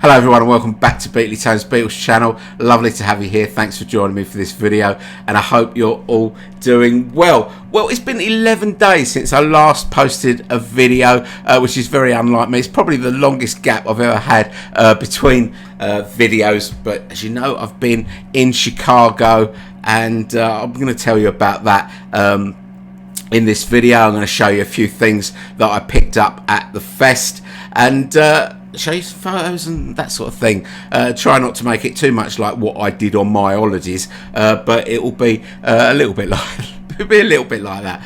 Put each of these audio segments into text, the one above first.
Hello everyone and welcome back to Beatles channel. Lovely to have you here. Thanks for joining me for this video and I hope you're all doing well. Well, it's been 11 days since I last posted a video, which is very unlike me. It's probably the longest gap I've ever had between videos, but as you know, I've been in Chicago and I'm going to tell you about that in this video. I'm going to show you a few things that I picked up at the fest and show you some photos and that sort of thing. Try not to make it too much like what I did on my holidays, but it will be a little bit like that.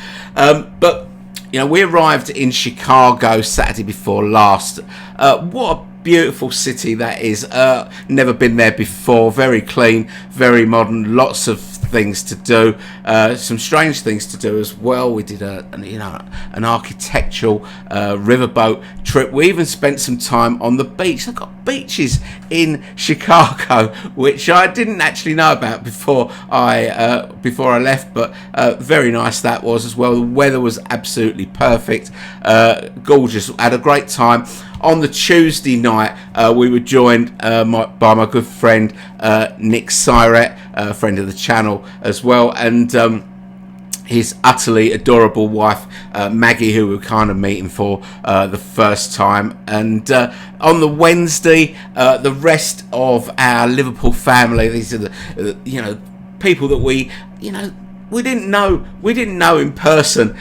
But you know, we arrived in Chicago Saturday before last. What a beautiful city that is. Never been there before. Very clean, very modern, lots of things to do, some strange things to do as well. We did an architectural riverboat trip. We even spent some time on the beach. They've got beaches in Chicago, which I didn't actually know about before I left, but very nice that was as well. The weather was absolutely perfect, gorgeous. Had a great time. On the Tuesday night, we were joined by my good friend Nick Syret, a friend of the channel as well, and his utterly adorable wife Maggie, who we were kind of meeting for the first time. And on the Wednesday, the rest of our Liverpool family, these are the people that we didn't know in person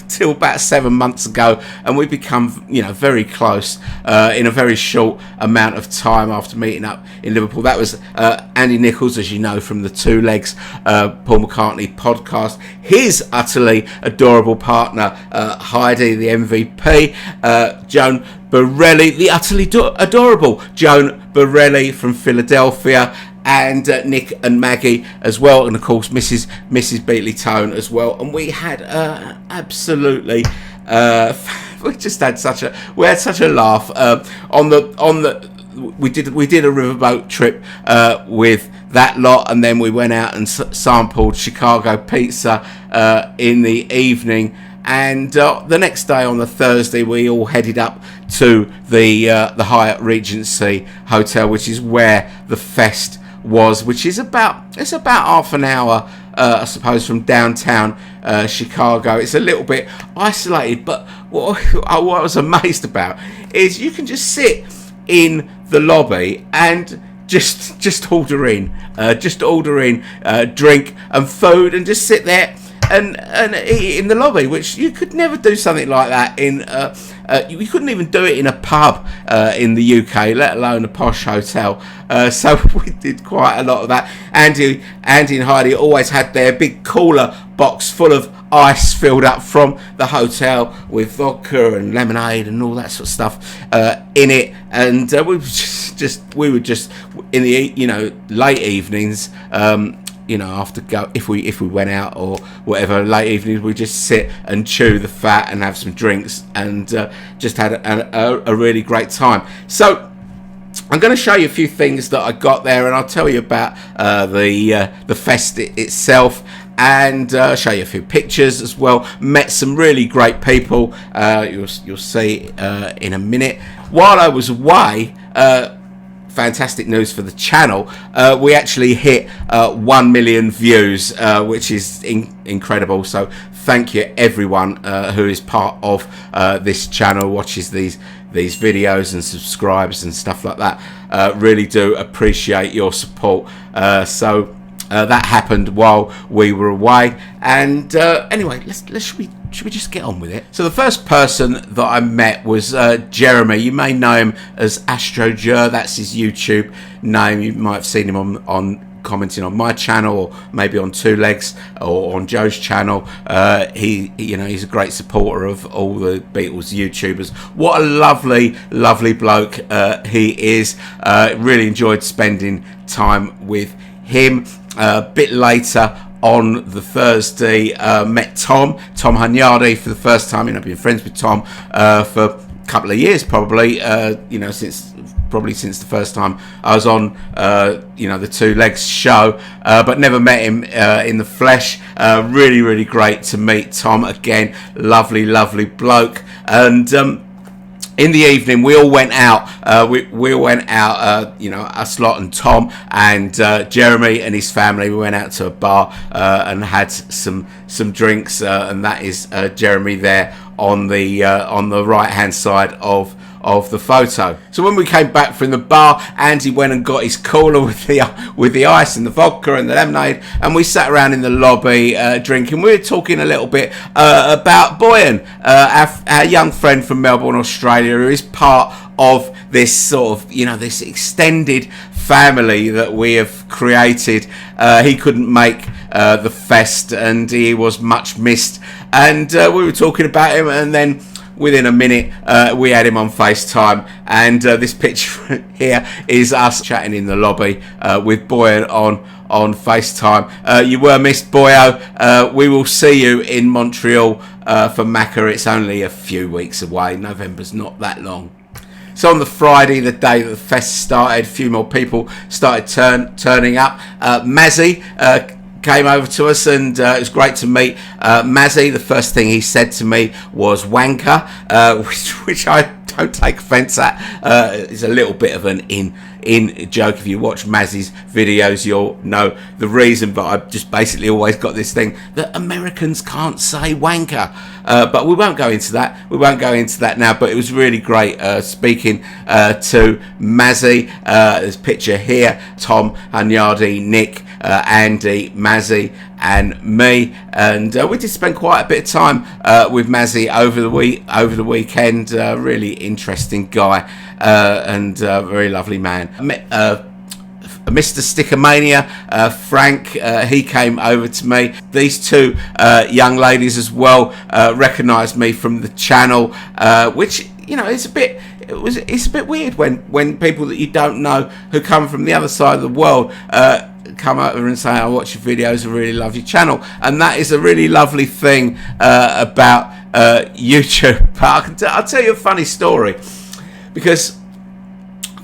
till about 7 months ago, and we've become very close in a very short amount of time after meeting up in Liverpool. That was Andy Nichols, as you know, from the Two Legs Paul McCartney podcast, his utterly adorable partner Heidi, the MVP, Joan Borelli, the utterly adorable Joan Borelli from Philadelphia, and Nick and Maggie as well, and of course Mrs. Beatles as well. And we had absolutely we had such a laugh we did a riverboat trip with that lot, and then we went out and sampled Chicago pizza in the evening. And the next day, on the Thursday, we all headed up to the Hyatt Regency Hotel, which is where the fest was, which is about half an hour, I suppose, from downtown Chicago. It's a little bit isolated, but what I was amazed about is you can just sit in the lobby and just order in drink and food, and just sit there and eat in the lobby, which you could never do something like that in you couldn't even do it in a pub in the UK, let alone a posh hotel. So we did quite a lot of that. Andy and Heidi always had their big cooler box full of ice filled up from the hotel with vodka and lemonade and all that sort of stuff in it. And we were just in the late evenings, after if we went out or whatever, late evenings, we just sit and chew the fat and have some drinks, and just had a really great time. So I'm going to show you a few things that I got there, and I'll tell you about the fest itself, and show you a few pictures as well. Met some really great people. You'll see in a minute. While I was away, fantastic news for the channel, we actually hit 1 million views, which is incredible. So thank you everyone who is part of this channel, watches these videos and subscribes and stuff like that. Really do appreciate your support. So that happened while we were away, and anyway, should we just get on with it? So the first person that I met was Jeremy. You may know him as AstroJer. That's his YouTube name. You might have seen him on commenting on my channel, or maybe on Two Legs or on Joe's channel. He's a great supporter of all the Beatles YouTubers. What a lovely bloke he is. Really enjoyed spending time with him. A bit later on the Thursday, met Tom Hunyadi for the first time. I've been friends with Tom for a couple of years, probably. Since the first time I was on, the Two Legs show, but never met him in the flesh. Really great to meet Tom again. Lovely bloke. And in the evening, we all went out. We all went out. You know, us lot and Tom and Jeremy and his family. We went out to a bar and had some drinks. And that is Jeremy there on the right hand side of the photo. So when we came back from the bar, Andy went and got his cooler with the ice and the vodka and the lemonade, and we sat around in the lobby drinking. We were talking a little bit about Buen, our young friend from Melbourne, Australia, who is part of this sort of, you know, this extended family that we have created. He couldn't make the fest, and he was much missed, and we were talking about him, and then within a minute we had him on FaceTime, and this picture here is us chatting in the lobby with Buen on FaceTime. You were missed, Boyo. We will see you in Montreal for Macca. It's only a few weeks away. November's not that long. So on the Friday, the day that the fest started, a few more people started turning up. Mazi came over to us, and it was great to meet Mazi. The first thing he said to me was wanker, which I don't take offence at. It's a little bit of an in joke. If you watch Mazi's videos, you'll know the reason, but I've just basically always got this thing that Americans can't say wanker. But we won't go into that. We won't go into that now, but it was really great speaking to Mazi. There's a picture here, Tom, Hanyadi, Nick, Andy, Mazi and me, and we did spend quite a bit of time with Mazi over the weekend. Really interesting guy, and very lovely man. Mr. Stickermania, Frank, he came over to me. These two young ladies as well recognised me from the channel, which, you know, it's a bit weird when people that you don't know, who come from the other side of the world, come over and say, I watch your videos, I really love your channel. And that is a really lovely thing about YouTube. But I'll tell you a funny story, because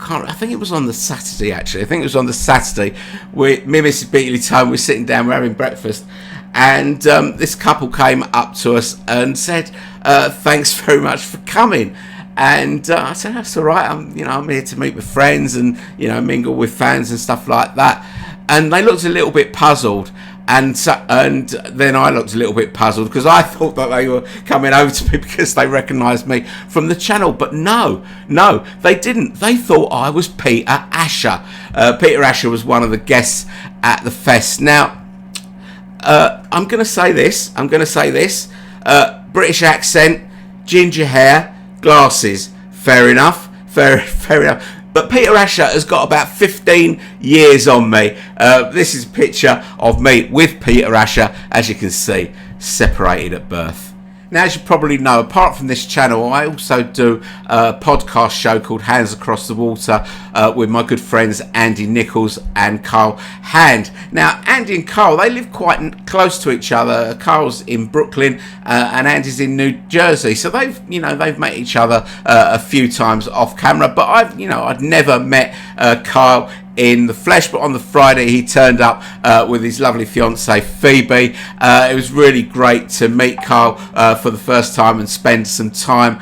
I think it was on the Saturday, actually. I think it was on the Saturday. Me and Mrs. Beatles home, we're sitting down, we're having breakfast, and this couple came up to us and said, thanks very much for coming. And I said, that's all right. I'm here to meet with friends and, you know, mingle with fans and stuff like that. And they looked a little bit puzzled. And then I looked a little bit puzzled, because I thought that they were coming over to me because they recognised me from the channel. But no, they didn't. They thought I was Peter Asher. Peter Asher was one of the guests at the fest. Now, I'm going to say this. British accent, ginger hair, glasses. Fair enough. Fair enough. But Peter Asher has got about 15 years on me. This is a picture of me with Peter Asher, as you can see, separated at birth. Now, as you probably know, apart from this channel, I also do a podcast show called Hands Across the Water with my good friends Andy Nichols and Carl Hand. Now, Andy and Carl, they live quite close to each other. Carl's in Brooklyn and Andy's in New Jersey, so they've met each other a few times off camera. But I'd never met Carl in the flesh, but on the Friday he turned up with his lovely fiancée Phoebe. It was really great to meet Carl for the first time and spend some time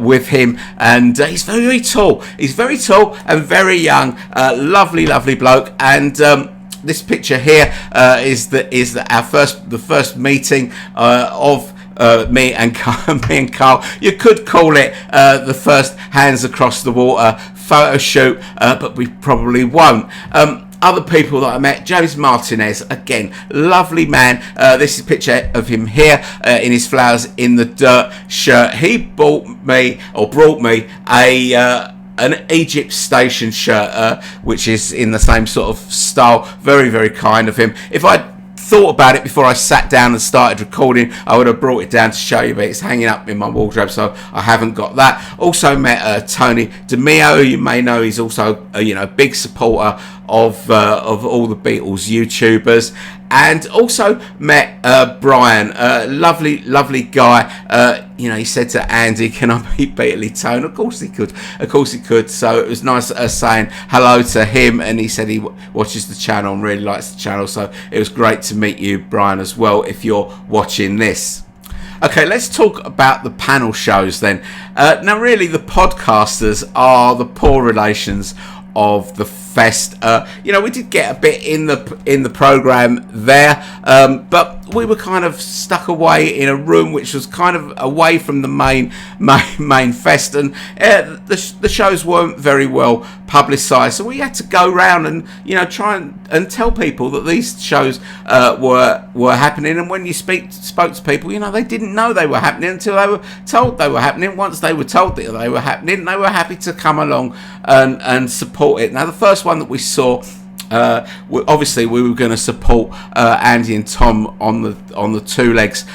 with him, and he's very tall and very young, lovely bloke. And this picture here is the first meeting of me and Carl. You could call it the first Hands Across the Water photo shoot, but we probably won't. Other people that I met, James Martinez, again, lovely man. This is a picture of him here in his Flowers in the Dirt shirt. He brought me an Egypt Station shirt, which is in the same sort of style. Very kind of him. If I thought about it before I sat down and started recording, I would have brought it down to show you, but it's hanging up in my wardrobe, so I haven't got that. Also met Tony DeMeo, who you may know. He's also a big supporter of all the Beatles YouTubers. And also met Brian, lovely guy. He said to Andy, "Can I meet Beatley Tone?" Of course he could. So it was nice saying hello to him, and he said he watches the channel and really likes the channel. So it was great to meet you, Brian, as well, if you're watching this. Okay, let's talk about the panel shows then. Now, really, the podcasters are the poor relations of the fest. We did get a bit in the program there, but we were kind of stuck away in a room which was kind of away from the main fest, and the shows weren't very well publicised. So we had to go around and try and tell people that these shows were happening. And when you spoke to people, they didn't know they were happening until they were told they were happening. Once they were told that they were happening, they were happy to come along and support it. Now, the first one that we saw, obviously we were going to support Andy and Tom on the Two Legs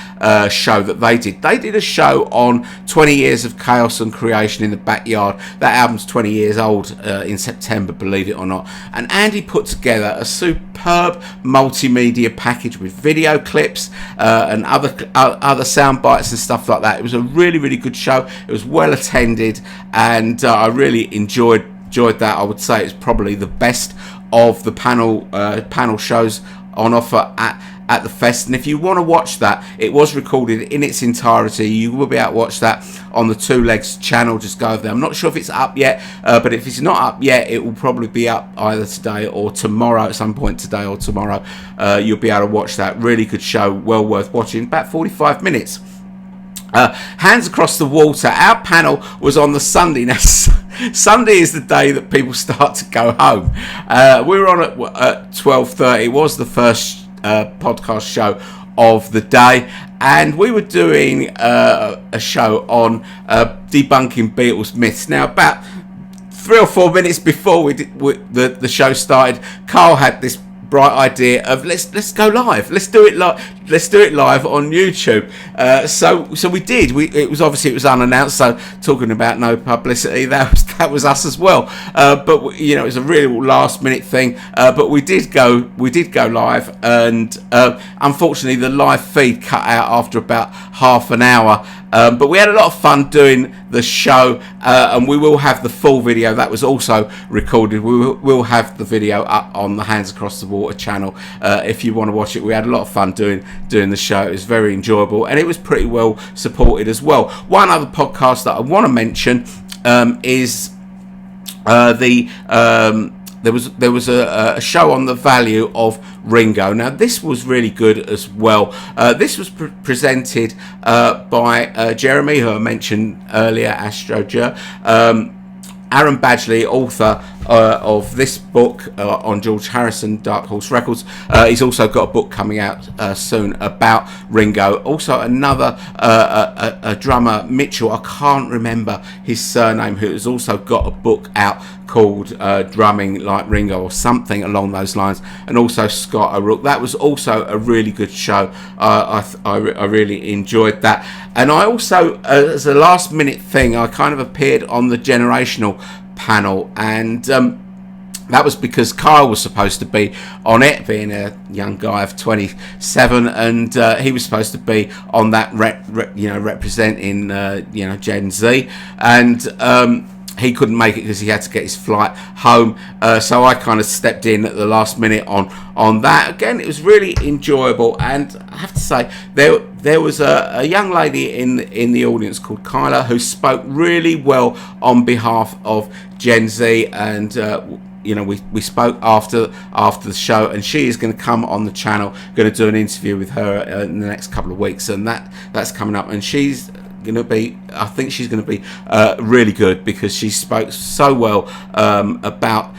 show that they did. They did a show on 20 years of chaos and creation in the backyard. That album's 20 years old in September, believe it or not. And Andy put together a superb multimedia package with video clips and other sound bites and stuff like that. It was a really, really good show. It was well attended, and I really enjoyed that. I would say it's probably the best of the panel shows on offer at the fest. And if you want to watch that, it was recorded in its entirety. You will be able to watch that on the Two Legs channel. Just go over there. I'm not sure if it's up yet, but if it's not up yet, it will probably be up either today or tomorrow. At some point today or tomorrow, you'll be able to watch that. Really good show, well worth watching. About 45 minutes. Hands Across the Water. Our panel was on the Sunday. Now, Sunday is the day that people start to go home. We were on at 12:30. It was the first podcast show of the day, and we were doing a show on debunking Beatles myths. Now, about 3 or 4 minutes before the show started, Carl had this bright idea of let's go live. Let's do it live on YouTube. So we did. It was unannounced. So talking about no publicity, that was us as well. But it was a really last minute thing. But we did go live, and unfortunately the live feed cut out after about half an hour. But we had a lot of fun doing the show, and we will have the full video. That was also recorded. We'll have the video up on the Hands Across the Water channel if you want to watch it. We had a lot of fun doing the show. It was very enjoyable, and it was pretty well supported as well. One other podcast that I want to mention is there was a show on the value of Ringo. Now, this was really good as well. This was presented by Jeremy, who I mentioned earlier, Astroger. Aaron Badgley, author of this book on George Harrison, Dark Horse Records. He's also got a book coming out soon about Ringo. Also another a drummer, Mitchell, I can't remember his surname, who has also got a book out called Drumming Like Ringo or something along those lines. And also Scott O'Rourke. That was also a really good show. I really enjoyed that. And I also, as a last minute thing, I kind of appeared on the Generational panel, and that was because Kyle was supposed to be on it, being a young guy of 27, and he was supposed to be on that representing Gen Z, and he couldn't make it because he had to get his flight home. So I kind of stepped in at the last minute on that. Again, it was really enjoyable, and I have to say there was a young lady in the audience called Kyla who spoke really well on behalf of Gen Z, and we spoke after the show, and she is going to come on the channel. Going to do an interview with her in the next couple of weeks, and that's coming up, and she's going to be, I think she's going to be really good, because she spoke so well about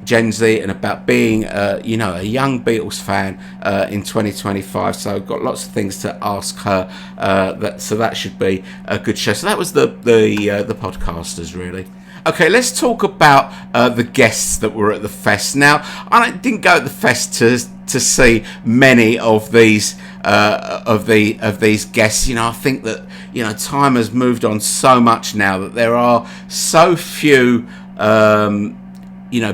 Gen Z and about being a young Beatles fan in 2025. So I've got lots of things to ask her. So that should be a good show. So that was the podcasters, really. Okay, let's talk about the guests that were at the fest. Now, I didn't go at the fest to see many of these these guests. I think that time has moved on so much now that there are so few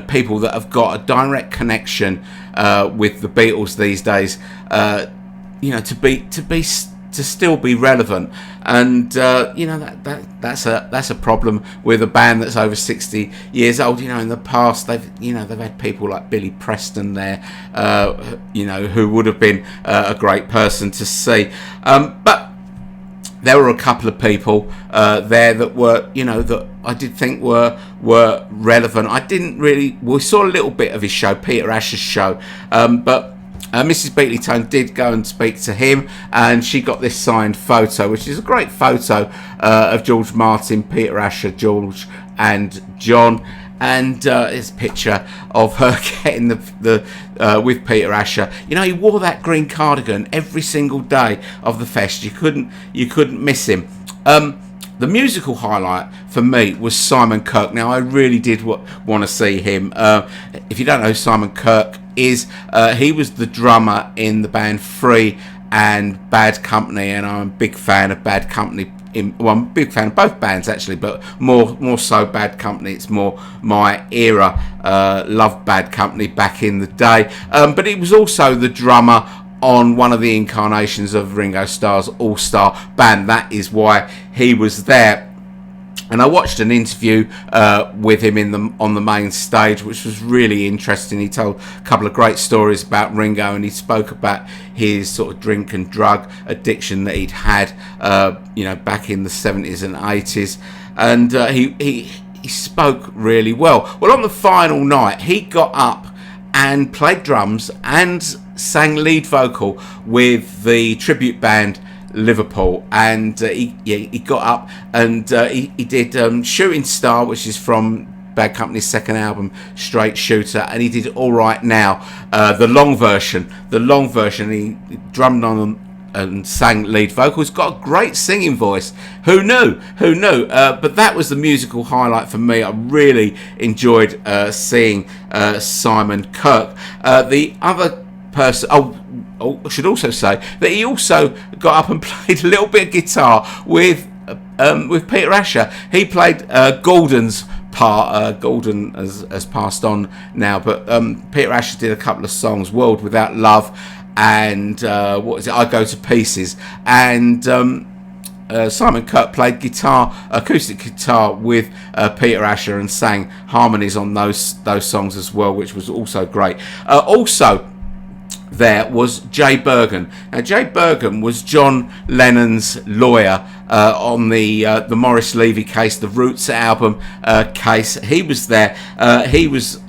people that have got a direct connection with the Beatles these days. To still be relevant, and that's a problem with a band that's over 60 years old. In the past they've had people like Billy Preston there, who would have been a great person to see, but there were a couple of people there that were, you know, that I did think were relevant. I didn't really. We saw a little bit of his show, Peter Asher's show, but Mrs. Beatles did go and speak to him, and she got this signed photo, which is a great photo of George Martin, Peter Asher, George, and John. And it's a picture of her getting the with Peter Asher. You know, he wore that green cardigan every single day of the fest. You couldn't miss him. The musical highlight for me was Simon Kirke. Now, I really did want to see him. If you don't know who Simon Kirke is, he was the drummer in the band Free and Bad Company, and I'm a big fan of Bad Company. Well, I'm a big fan of both bands actually, but more so Bad Company. It's more my era. Loved Bad Company back in the day, but he was also the drummer on one of the incarnations of Ringo Starr's All-Star Band. That is why he was there. And I watched an interview with him on the main stage, which was really interesting. He told a couple of great stories about Ringo, and he spoke about his sort of drink and drug addiction that he'd had, you know, back in the 70s and 80s. And he spoke really well. Well, on the final night, he got up and played drums and sang lead vocal with the tribute band Liverpool, and he got up and he did Shooting Star, which is from Bad Company's second album, Straight Shooter, and he did All Right Now, the long version. He drummed on and sang lead vocals. Got a great singing voice. Who knew? But that was the musical highlight for me. I really enjoyed seeing Simon Kirke. The other person, I should also say that he also got up and played a little bit of guitar with Peter Asher. He played Gordon's part. Gordon has passed on now, but Peter Asher did a couple of songs, World Without Love and what is it, I Go to Pieces. And Simon Kirke played acoustic guitar with Peter Asher, and sang harmonies on those songs as well, which was also great. Also there was Jay Bergen. Now, Jay Bergen was John Lennon's lawyer on the Maurice Levy case, the Roots album case. He was there. He was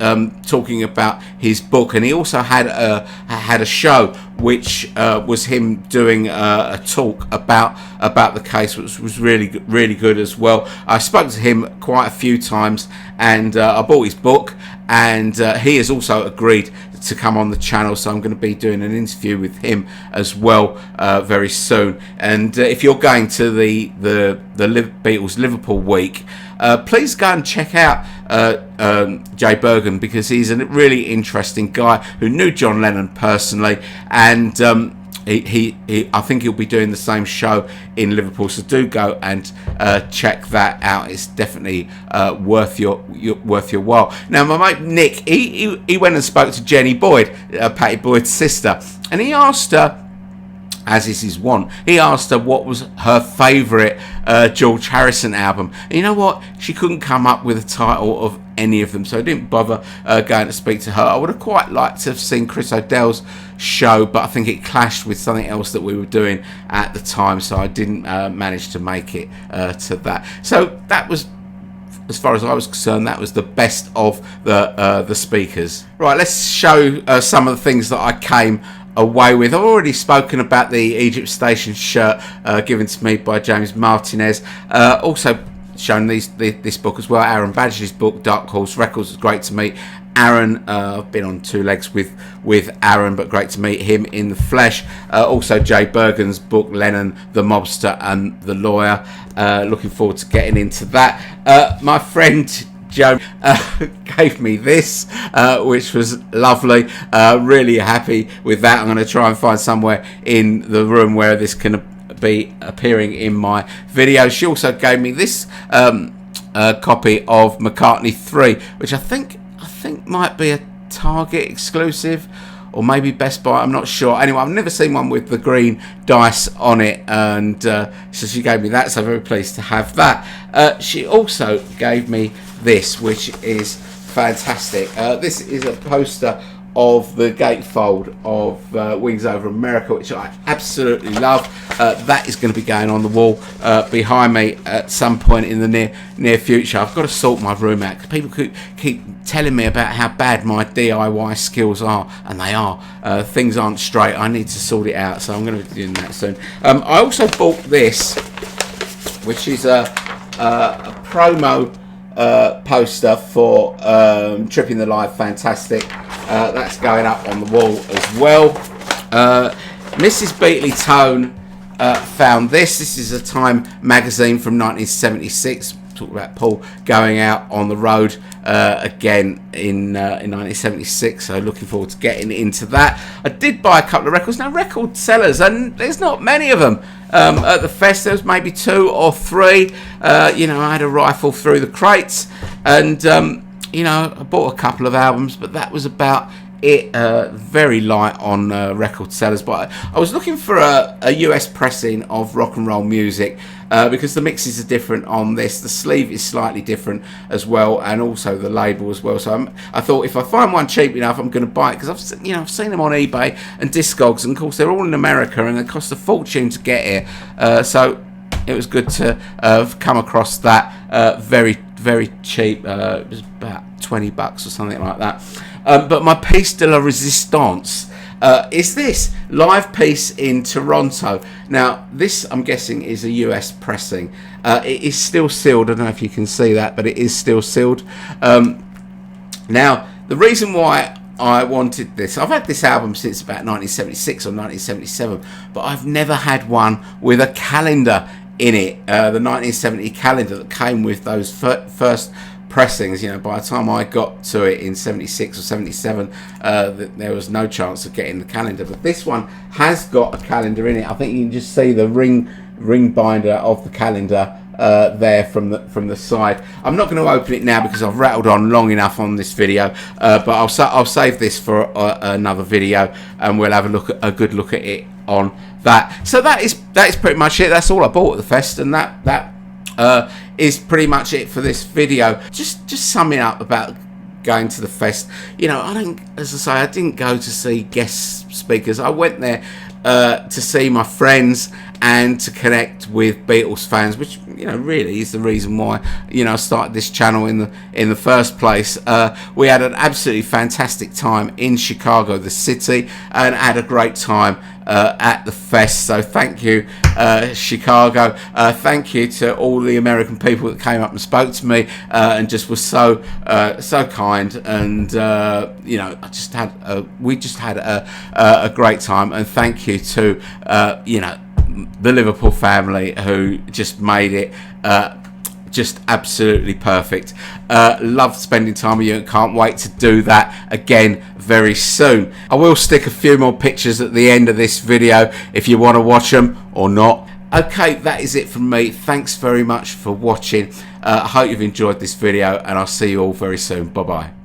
talking about his book, and he also had a show which was him doing a talk about the case, which was really good as well. I spoke to him quite a few times, and I bought his book, and he has also agreed to come on the channel, so I'm going to be doing an interview with him as well very soon. And if you're going to the Beatles Liverpool week, please go and check out Jay Bergen, because he's a really interesting guy who knew John Lennon personally, and I think he'll be doing the same show in Liverpool, so do go and check that out. It's definitely worth your while. Now, my mate Nick, he went and spoke to Jenny Boyd, Patty Boyd's sister, and he asked her, as is his wont, he asked her what was her favourite George Harrison album. And you know what? She couldn't come up with a title of any of them, so I didn't bother going to speak to her. I would have quite liked to have seen Chris O'Dell's show, but I think it clashed with something else that we were doing at the time, so I didn't manage to make it to that. So that was, as far as I was concerned, that was the best of the speakers. Right, let's show some of the things that I came away with. I've already spoken about the Egypt Station shirt given to me by James Martinez. Also shown this book as well, Aaron Badger's book, Dark Horse Records. It's great to meet Aaron. I've been on two legs with Aaron, but great to meet him in the flesh. Also Jay Bergen's book, Lennon, the Mobster and the Lawyer. Looking forward to getting into that. My friend Joe gave me this, which was lovely. Really happy with that. I'm going to try and find somewhere in the room where this can be appearing in my video. She also gave me this copy of McCartney 3, which I think might be a Target exclusive, or maybe Best Buy, I'm not sure. Anyway, I've never seen one with the green dice on it, and so she gave me that, so I'm very pleased to have that. She also gave me this, which is fantastic. This is a poster of the gatefold of Wings Over America, which I absolutely love. That is going to be going on the wall behind me at some point in the near future. I've got to sort my room out, because people keep telling me about how bad my DIY skills are, and they are. Things aren't straight. I need to sort it out, so I'm going to be doing that soon. I also bought this, which is a promo poster for Tripping the Live Fantastic. That's going up on the wall as well. Mrs. Beatley Tone found this. This is a Time magazine from 1976. Talk about Paul going out on the road again in 1976. So looking forward to getting into that. I did buy a couple of records. Now, record sellers, and there's not many of them at the fest. There was maybe 2 or 3. You know, I had a rifle through the crates, and you know, I bought a couple of albums, but that was about it. Very light on record sellers. But I was looking for a US pressing of Rock and Roll Music, because the mixes are different on this. The sleeve is slightly different as well, and also the label as well. So I thought, if I find one cheap enough, I'm going to buy it, because I've seen them on eBay and Discogs, and of course they're all in America, and they cost a fortune to get here. So it was good to have come across that very cheap. It was about $20 or something like that. But my piece de la resistance is this live piece in Toronto. Now, this, I'm guessing, is a US pressing. It is still sealed. I don't know if you can see that, but it is still sealed. Now, the reason why I wanted this, I've had this album since about 1976 or 1977, but I've never had one with a calendar in it. The 1970 calendar that came with those first pressings. You know, by the time I got to it in 76 or 77, there was no chance of getting the calendar. But this one has got a calendar in it. I think you can just see the ring binder of the calendar there from the side. I'm not going to open it now because I've rattled on long enough on this video, but I'll save this for another video, and we'll have a good look at it on that. So that is pretty much it. That's all I bought at the fest, and that is pretty much it for this video. Just summing up about going to the fest. You know, as I say, I didn't go to see guest speakers. I went there to see my friends and to connect with Beatles fans, which, you know, really is the reason why, you know, I started this channel in the first place. We had an absolutely fantastic time in Chicago, the city, and had a great time at the fest. So thank you, Chicago. Thank you to all the American people that came up and spoke to me and just was so kind. And you know, we just had a great time. And thank you to you know, the Liverpool family, who just made it just absolutely perfect. Loved spending time with you, and can't wait to do that again very soon. I will stick a few more pictures at the end of this video if you want to watch them or not. Okay, that is it from me. Thanks very much for watching. I hope you've enjoyed this video, and I'll see you all very soon. Bye bye.